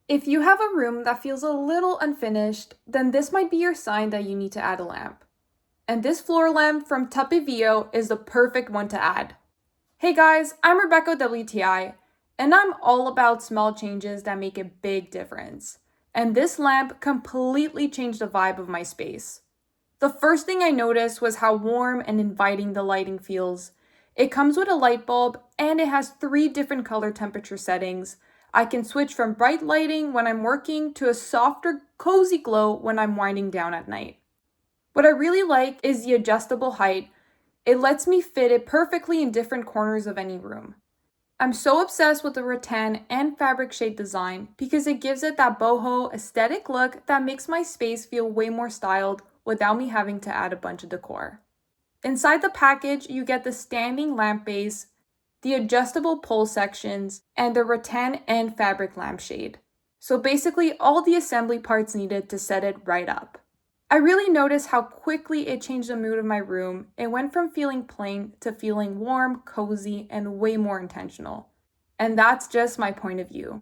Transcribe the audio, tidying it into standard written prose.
If you have a room that feels a little unfinished, then this might be your sign that you need to add a lamp. And this floor lamp from TABEVIO is the perfect one to add. Hey guys, I'm Rebecca WTI, and I'm all about small changes that make a big difference. And this lamp completely changed the vibe of my space. The first thing I noticed was how warm and inviting the lighting feels. It comes with a light bulb and it has 3 different color temperature settings. I can switch from bright lighting when I'm working to a softer, cozy glow when I'm winding down at night. What I really like is the adjustable height. It lets me fit it perfectly in different corners of any room. I'm so obsessed with the rattan and fabric shade design because it gives it that boho aesthetic look that makes my space feel way more styled without me having to add a bunch of decor. Inside the package, you get the standing lamp base, the adjustable pole sections, and the rattan and fabric lampshade. So basically all the assembly parts needed to set it right up. I really noticed how quickly it changed the mood of my room. It went from feeling plain to feeling warm, cozy, and way more intentional. And that's just my point of view.